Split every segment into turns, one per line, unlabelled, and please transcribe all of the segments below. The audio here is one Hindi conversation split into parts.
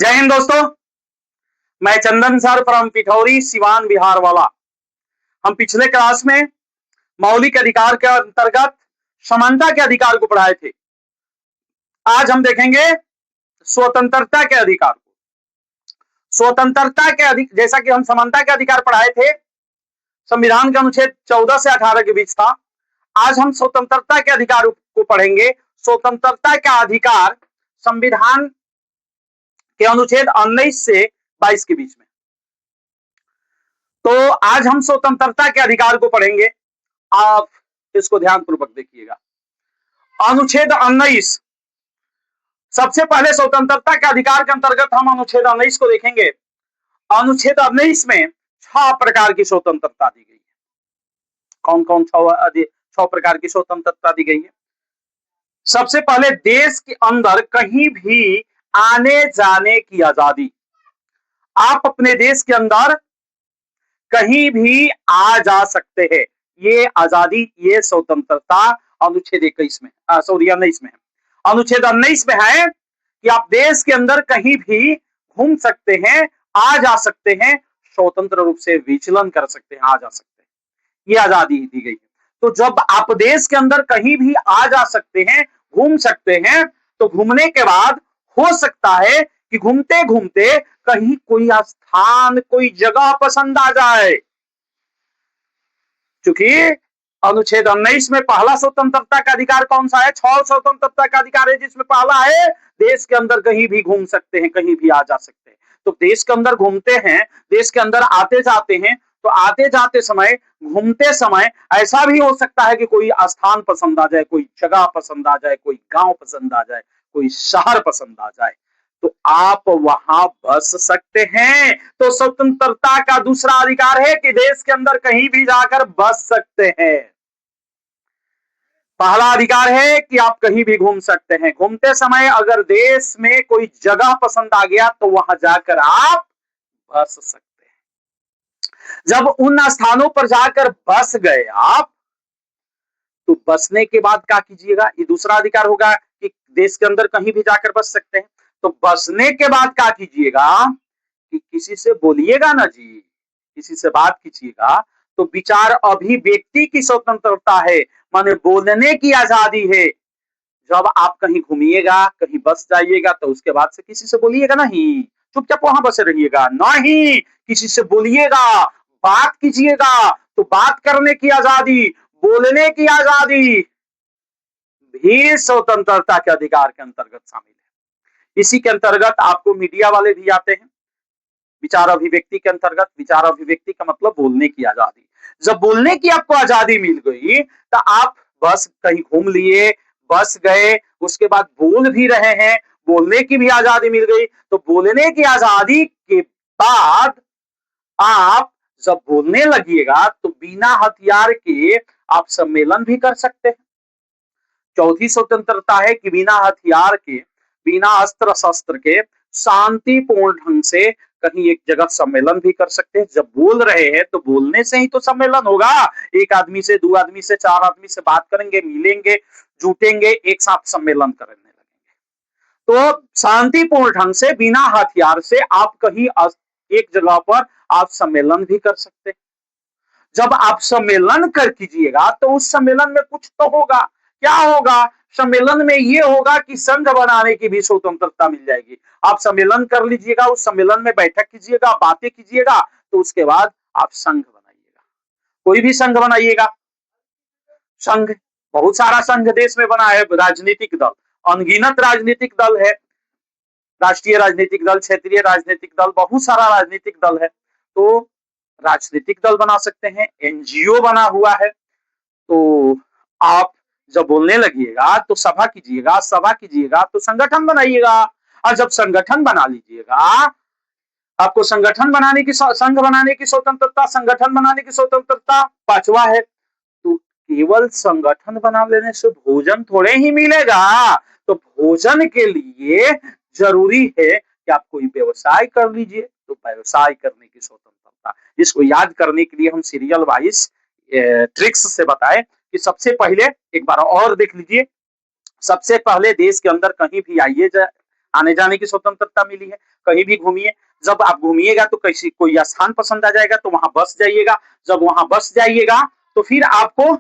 जय हिंद दोस्तों। मैं चंदन सर फ्रॉम पिठौरी सिवान बिहार वाला। हम पिछले क्लास में मौलिक अधिकार के अंतर्गत समानता के अधिकार को पढ़ाए थे। आज हम देखेंगे स्वतंत्रता के अधिकार को। स्वतंत्रता के जैसा कि हम समानता के अधिकार पढ़ाए थे, संविधान के अनुच्छेद 14 से 18 के बीच था। आज हम स्वतंत्रता के अधिकार को पढ़ेंगे। स्वतंत्रता का अधिकार संविधान के अनुच्छेद 19 से 22 के बीच में। तो आज हम स्वतंत्रता के अधिकार को पढ़ेंगे। आप इसको ध्यानपूर्वक देखिएगा। अनुच्छेद 19, सबसे पहले स्वतंत्रता के अधिकार के अंतर्गत हम अनुच्छेद 19 को देखेंगे। अनुच्छेद 19 में 6 प्रकार की स्वतंत्रता दी गई है। कौन कौन 6 प्रकार की स्वतंत्रता दी गई है? सबसे पहले देश के अंदर कहीं भी आने जाने की आजादी। आप अपने देश के अंदर कहीं भी आ जा सकते हैं। ये आजादी, ये स्वतंत्रता अनुच्छेद 19 में है। अनुच्छेद 19 में है कि आप देश के अंदर कहीं भी घूम सकते हैं, आ जा सकते हैं, स्वतंत्र रूप से विचलन कर सकते हैं, आ जा सकते हैं। ये आजादी दी गई है। तो जब आप देश के अंदर कहीं भी आ जा सकते हैं, घूम सकते हैं, तो घूमने के बाद हो सकता है कि घूमते घूमते कहीं कोई स्थान, कोई जगह पसंद आ जाए। क्योंकि अनुच्छेद 19 में पहला स्वतंत्रता का अधिकार कौन सा है? 6 स्वतंत्रता का अधिकार है, जिसमें पहला है देश के अंदर कहीं भी घूम सकते हैं, कहीं भी आ जा सकते हैं। तो देश के अंदर घूमते हैं, देश के अंदर आते जाते हैं, तो आते जाते समय, घूमते समय ऐसा भी हो सकता है कि कोई स्थान पसंद आ जाए, कोई जगह पसंद आ जाए, कोई गांव पसंद आ जाए, कोई शहर पसंद आ जाए, तो आप वहां बस सकते हैं। तो स्वतंत्रता का दूसरा अधिकार है कि देश के अंदर कहीं भी जाकर बस सकते हैं। पहला अधिकार है कि आप कहीं भी घूम सकते हैं। घूमते समय अगर देश में कोई जगह पसंद आ गया तो वहां जाकर आप बस सकते हैं। जब उन स्थानों पर जाकर बस गए आप, तो बसने के बाद क्या कीजिएगा? ये दूसरा अधिकार होगा कि देश के अंदर कहीं भी जाकर बस सकते हैं। तो बसने के बाद क्या कीजिएगा कि किसी से बोलिएगा ना जी, किसी से बात कीजिएगा। तो विचार अभिव्यक्ति की स्वतंत्रता है, माने बोलने की आजादी है। जब आप कहीं घूमिएगा, कहीं बस जाइएगा, तो उसके बाद से किसी से बोलिएगा नहीं, चुपचाप वहां बसे रहिएगा नहीं, किसी से बोलिएगा, बात कीजिएगा। तो बात करने की आजादी, बोलने की आजादी भी स्वतंत्रता के अधिकार के अंतर्गत शामिल है। इसी के अंतर्गत आपको मीडिया वाले भी आते हैं। विचार अभिव्यक्ति के अंतर्गत, विचार अभिव्यक्ति का मतलब बोलने की आजादी। जब बोलने की आपको आजादी मिल गई, तो आप बस कहीं घूम लिए, बस गए, उसके बाद बोल भी रहे हैं, बोलने की भी आजादी मिल गई। तो बोलने की आजादी के बाद आप जब बोलने लगिएगा, तो बिना हथियार के आप सम्मेलन भी कर सकते हैं। चौथी स्वतंत्रता है कि बिना हथियार के, बिना अस्त्र शस्त्र के शांतिपूर्ण ढंग से कहीं एक जगह सम्मेलन भी कर सकते हैं। जब बोल रहे हैं तो बोलने से ही तो सम्मेलन होगा। एक आदमी से, 2 आदमी से, 4 आदमी से बात करेंगे, मिलेंगे, जुटेंगे, एक साथ सम्मेलन करने लगेंगे। तो शांतिपूर्ण ढंग से, बिना हथियार से आप कहीं एक जगह पर आप सम्मेलन भी कर सकते हैं। जब आप सम्मेलन कर कीजिएगा, तो उस सम्मेलन में कुछ तो होगा। क्या होगा? सम्मेलन में ये होगा कि संघ बनाने की भी स्वतंत्रता मिल जाएगी। आप सम्मेलन कर लीजिएगा, उस सम्मेलन में बैठक कीजिएगा, बातें कीजिएगा, तो उसके बाद आप संघ बनाइएगा, कोई भी संघ बनाइएगा। संघ, बहुत सारा संघ देश में बना है। राजनीतिक दल, अनगिनत राजनीतिक दल है। राष्ट्रीय राजनीतिक दल, क्षेत्रीय राजनीतिक दल, बहुत सारा राजनीतिक दल है। तो राजनीतिक दल बना सकते हैं, एनजीओ बना हुआ है। तो आप जब बोलने लगिएगा तो सभा कीजिएगा, सभा कीजिएगा तो संगठन बनाइएगा। और जब संगठन बना लीजिएगा, आपको संगठन बनाने की, संघ बनाने की स्वतंत्रता, संगठन बनाने की स्वतंत्रता पांचवा है। तो केवल संगठन बना लेने से भोजन थोड़े ही मिलेगा। तो भोजन के लिए जरूरी है कि आप कोई व्यवसाय कर लीजिए। तो व्यवसाय करने की स्वतंत्रता, इसको याद करने के लिए हम सीरियल वाइज ट्रिक्स से बताएं कि सबसे पहले एक बार और देख लीजिए। सबसे पहले देश के अंदर कहीं भी आने जाने की स्वतंत्रता मिली है, कहीं भी घूमिए। जब आप घूमिएगा तो किसी कोई स्थान पसंद आ जाएगा तो वहां बस जाइएगा, जब वहां बस जाइएगा तो फिर आपको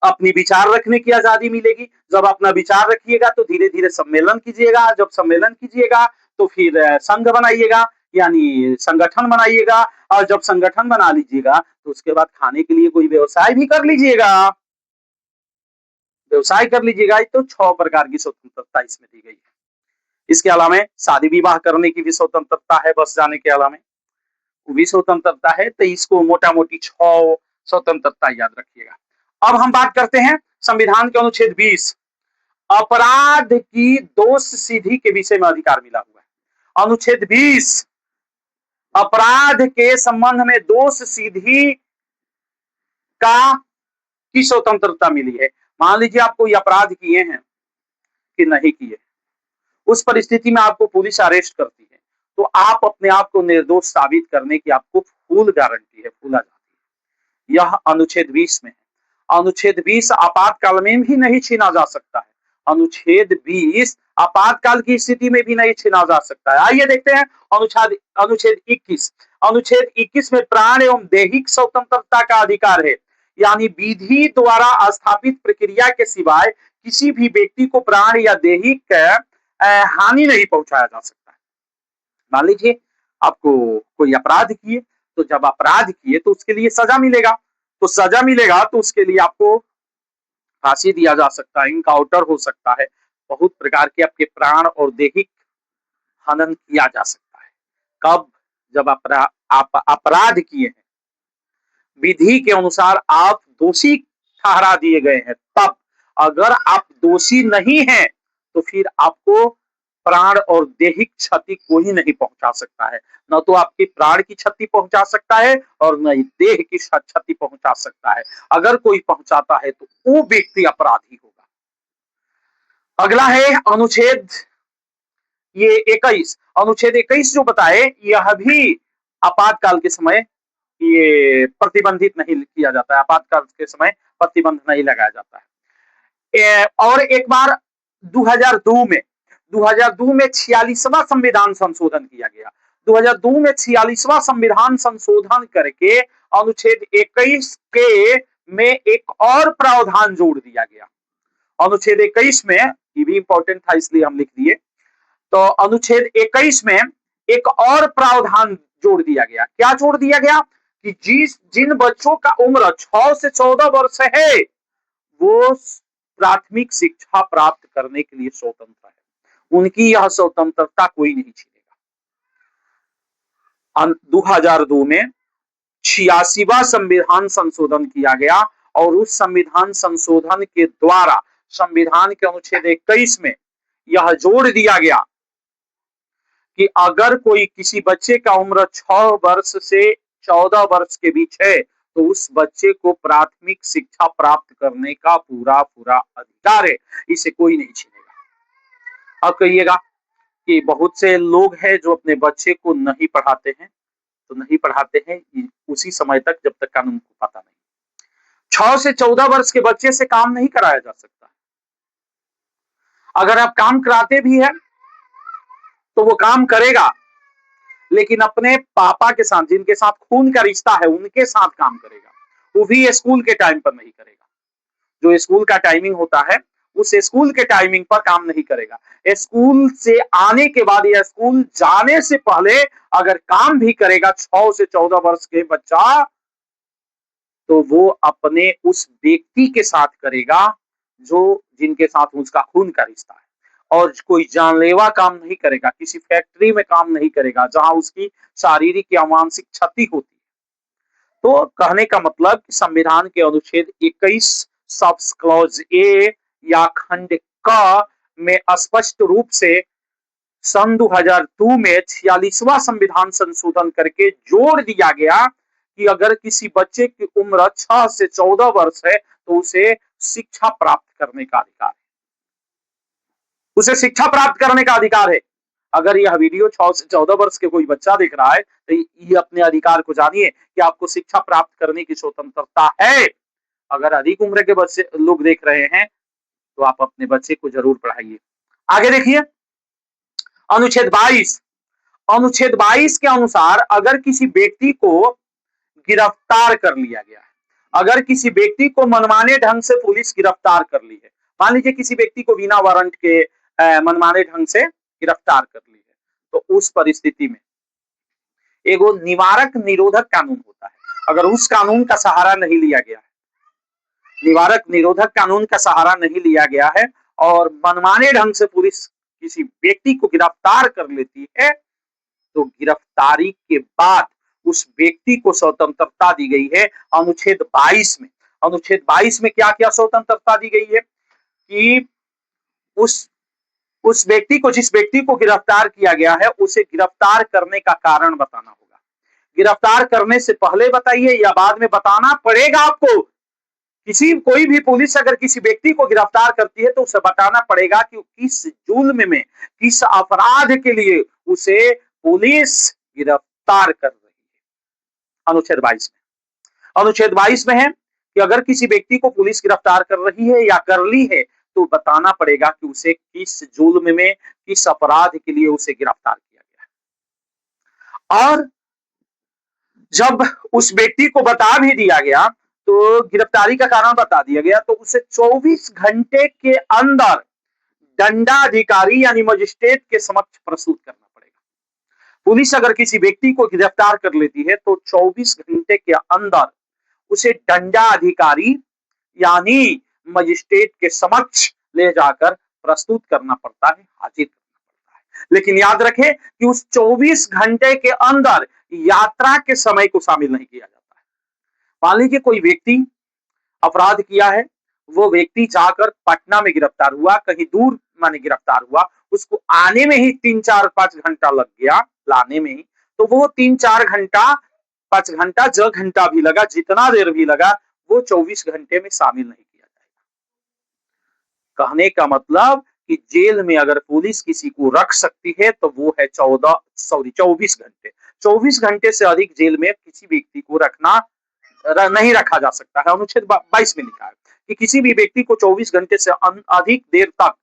अपनी विचार रखने की आजादी मिलेगी। जब अपना विचार रखिएगा तो धीरे धीरे सम्मेलन कीजिएगा, जब सम्मेलन कीजिएगा तो फिर संघ बनाइएगा, यानी संगठन बनाइएगा, और जब संगठन बना लीजिएगा तो उसके बाद खाने के लिए कोई व्यवसाय भी कर लीजिएगा, व्यवसाय कर लीजिएगा। तो 6 प्रकार की स्वतंत्रता इसमें दी गई है। इसके अलावा शादी विवाह करने की भी स्वतंत्रता है, बस जाने के अलावा वो भी स्वतंत्रता है। तो इसको मोटा मोटी 6 स्वतंत्रता याद रखिएगा। अब हम बात करते हैं संविधान के अनुच्छेद 20, अपराध की दोष सिद्धि के विषय में अधिकार मिला हुआ है। अनुच्छेद 20 अपराध के संबंध में दोष सिद्धि का की स्वतंत्रता मिली है। मान लीजिए आप कोई अपराध किए हैं कि नहीं किए, उस परिस्थिति में आपको पुलिस अरेस्ट करती है तो आप अपने आप को निर्दोष साबित करने की आपको फुल गारंटी है, फुल आजादी है। यह अनुच्छेद 20 में है। अनुच्छेद 20 आपातकाल में भी नहीं छीना जा सकता है। अनुच्छेद 20 आपातकाल की स्थिति में भी नहीं छीना जा सकता है। आइए देखते हैं अनुच्छेद 21। अनुच्छेद 21 में प्राण एवं दैहिक स्वतंत्रता का अधिकार है, यानी विधि द्वारा स्थापित प्रक्रिया के सिवाय किसी भी व्यक्ति को प्राण या दैहिक हानि नहीं पहुंचाया जा सकता है। मान लीजिए आपको कोई अपराध किए, तो जब अपराध किए तो उसके लिए सजा मिलेगा, तो सजा मिलेगा तो उसके लिए आपको फांसी दिया जा सकता है, इनकाउंटर हो सकता है, बहुत प्रकार के आपके प्राण और दैहिक हनन किया जा सकता है। कब? जब आप अपराध किए हैं, विधि के अनुसार आप दोषी ठहरा दिए गए हैं, तब। अगर आप दोषी नहीं हैं तो फिर आपको प्राण और दैहिक क्षति कोई नहीं पहुंचा सकता है। न तो आपके प्राण की क्षति पहुंचा सकता है और न ही देह की क्षति पहुंचा सकता है। अगर कोई पहुंचाता है तो वो व्यक्ति अपराधी होगा। अगला है अनुच्छेद 21। अनुच्छेद 21 जो बताए, यह भी आपातकाल के समय ये प्रतिबंधित नहीं किया जाता है, आपातकाल के समय प्रतिबंध नहीं लगाया जाता है। और एक बार 2002 में 46वां संविधान संशोधन किया गया। 2002 में 46वां संविधान संशोधन करके अनुच्छेद 21 के में एक और प्रावधान जोड़ दिया गया। अनुच्छेद 21 में, ये भी इंपॉर्टेंट था इसलिए हम लिख दिए, तो अनुच्छेद 21 में एक और प्रावधान जोड़ दिया गया। क्या जोड़ दिया गया? कि जिन बच्चों का उम्र 6 से 14 वर्ष है वो प्राथमिक शिक्षा प्राप्त करने के लिए स्वतंत्र है, उनकी यह स्वतंत्रता कोई नहीं छीनेगा। 2002 में 86वां संविधान संशोधन किया गया और उस संविधान संशोधन के द्वारा संविधान के अनुच्छेद 21 में यह जोड़ दिया गया कि अगर कोई किसी बच्चे का उम्र 6 वर्ष से 14 वर्ष के बीच है तो उस बच्चे को प्राथमिक शिक्षा प्राप्त करने का पूरा अधिकार है, इसे कोई नहीं छीनेगा। अब कहिएगा कि बहुत से लोग हैं जो अपने बच्चे को नहीं पढ़ाते हैं, तो नहीं पढ़ाते हैं उसी समय तक जब तक कानून को पता नहीं। 6 से 14 वर्ष के बच्चे से काम नहीं कराया जा सकता। अगर आप काम कराते भी हैं तो वो काम करेगा, लेकिन अपने पापा के साथ, जिनके साथ खून का रिश्ता है, उनके साथ काम करेगा। वो भी स्कूल के टाइम पर नहीं करेगा। जो स्कूल का टाइमिंग होता है उस स्कूल के टाइमिंग पर काम नहीं करेगा। स्कूल से आने के बाद या स्कूल जाने से पहले अगर काम भी करेगा 6 से 14 वर्ष के बच्चा, तो वो अपने उस व्यक्ति के साथ करेगा जो जिनके साथ उसका खून का रिश्ता है, और कोई जानलेवा काम नहीं करेगा, किसी फैक्ट्री में काम नहीं करेगा जहां उसकी शारीरिक या मानसिक क्षति होती है। तो कहने का मतलब संविधान के अनुच्छेद 21 सब क्लॉज ए या खंड क में स्पष्ट रूप से सन 2002 में 46वां संविधान संशोधन करके जोड़ दिया गया कि अगर किसी बच्चे की उम्र 6 से 14 वर्ष है तो उसे शिक्षा प्राप्त करने का अधिकार है, उसे शिक्षा प्राप्त करने का अधिकार है। अगर यह वीडियो 6 से 14 वर्ष के कोई बच्चा देख रहा है तो ये अपने अधिकार को जानिए कि आपको शिक्षा प्राप्त करने की स्वतंत्रता है। अगर अधिक उम्र के बच्चे लोग देख रहे हैं तो आप अपने बच्चे को जरूर पढ़ाइए। आगे देखिए, अनुच्छेद 22 के अनुसार अगर किसी व्यक्ति को गिरफ्तार कर लिया गया है, अगर किसी व्यक्ति को मनमाने ढंग से पुलिस गिरफ्तार कर ली है, मान लीजिए किसी व्यक्ति को बिना वारंट के मनमाने ढंग से गिरफ्तार कर ली है, तो उस परिस्थिति में एगो निवारक निरोधक कानून होता है। अगर उस कानून का सहारा नहीं लिया गया है, निवारक निरोधक कानून का सहारा नहीं लिया गया है और मनमाने ढंग से पुलिस किसी व्यक्ति को गिरफ्तार कर लेती है, तो गिरफ्तारी के बाद उस व्यक्ति को स्वतंत्रता दी गई है अनुच्छेद 22 में। अनुच्छेद 22 में क्या क्या स्वतंत्रता दी गई है कि उस व्यक्ति को, जिस व्यक्ति को गिरफ्तार किया गया है, उसे गिरफ्तार करने का कारण बताना होगा। गिरफ्तार करने से पहले बताइए या बाद में बताना पड़ेगा आपको। कोई भी पुलिस अगर किसी व्यक्ति को गिरफ्तार करती है तो उसे बताना पड़ेगा कि किस जुल्म में, किस अपराध के लिए उसे पुलिस गिरफ्तार कर रही है। अनुच्छेद 22 में है कि अगर किसी व्यक्ति को पुलिस गिरफ्तार कर रही है या कर ली है तो बताना पड़ेगा कि उसे किस जुल्म में, किस अपराध के लिए उसे गिरफ्तार किया गया। और जब उस व्यक्ति को बता भी दिया गया, तो गिरफ्तारी का कारण बता दिया गया, तो उसे 24 घंटे के अंदर दंडाधिकारी यानी मजिस्ट्रेट के समक्ष प्रस्तुत करना पड़ेगा। पुलिस अगर किसी व्यक्ति को गिरफ्तार कर लेती है तो 24 घंटे के अंदर उसे दंडाधिकारी यानी मजिस्ट्रेट के समक्ष ले जाकर प्रस्तुत करना पड़ता है, हाजिर करना पड़ता है। लेकिन याद रखें कि उस 24 घंटे के अंदर यात्रा के समय को शामिल नहीं किया जाता है। मान लीजिए कोई व्यक्ति अपराध किया है, वो व्यक्ति जाकर पटना में गिरफ्तार हुआ, कहीं दूर माने गिरफ्तार हुआ, उसको आने में ही 3-4-5 घंटा लग गया, लाने में ही, तो वो 3-4 घंटा, 5 घंटा, जो घंटा भी लगा, जितना देर भी लगा, वो 24 घंटे में शामिल नहीं किया जाएगा। कहने का मतलब कि जेल में अगर पुलिस किसी को रख सकती है तो वो है 24 घंटे। 24 घंटे से अधिक जेल में किसी व्यक्ति को नहीं रखा जा सकता है। अनुच्छेद 22 में लिखा है कि किसी भी व्यक्ति को 24 घंटे से अधिक देर तक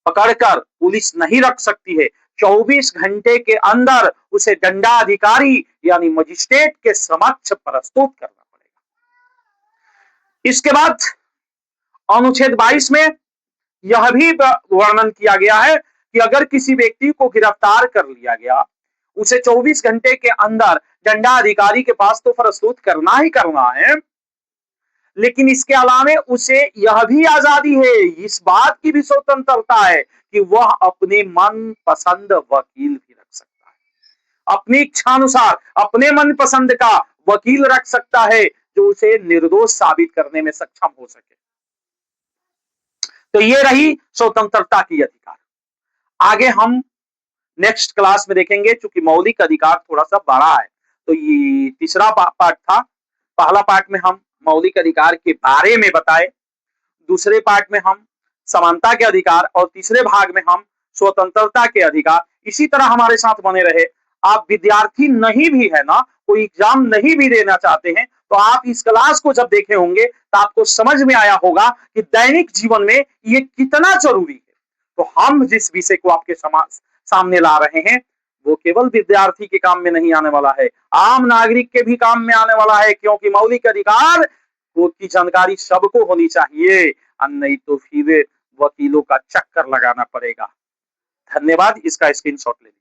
पकड़कर पुलिस नहीं रख सकती है। 24 घंटे के अंदर उसे दंडाधिकारी यानी मजिस्ट्रेट के समक्ष प्रस्तुत करना पड़ेगा। इसके बाद अनुच्छेद 22 में यह भी वर्णन किया गया है कि अगर किसी व्यक्ति को गिरफ्तार कर लिया गया, उसे 24 घंटे के अंदर दंडाधिकारी के पास तो प्रस्तुत करना ही करना है, लेकिन इसके अलावा उसे यह भी आजादी है, इस बात की भी स्वतंत्रता है कि वह अपने मन पसंद वकील भी रख सकता है। अपनी इच्छानुसार अपने मन पसंद का वकील रख सकता है जो उसे निर्दोष साबित करने में सक्षम हो सके। तो ये रही स्वतंत्रता की अधिकार। आगे हम नेक्स्ट क्लास में देखेंगे, चूंकि मौलिक अधिकार थोड़ा सा बड़ा है, तो ये तीसरा पार्ट था। पहला पार्ट में हम मौलिक अधिकार के बारे में बताए, दूसरे पार्ट में हम समानता के अधिकार और तीसरे भाग में हम स्वतंत्रता के अधिकार। इसी तरह हमारे साथ बने रहे। आप विद्यार्थी नहीं भी है ना, कोई एग्जाम नहीं भी देना चाहते हैं, तो आप इस क्लास को जब देखे होंगे तो आपको समझ में आया होगा कि दैनिक जीवन में ये कितना जरूरी है। तो हम जिस विषय को आपके सामने ला रहे हैं वो केवल विद्यार्थी के काम में नहीं आने वाला है, आम नागरिक के भी काम में आने वाला है, क्योंकि मौलिक अधिकार की जानकारी सबको होनी चाहिए, नहीं तो फिर वकीलों का चक्कर लगाना पड़ेगा। धन्यवाद। इसका स्क्रीनशॉट ले लीजिए।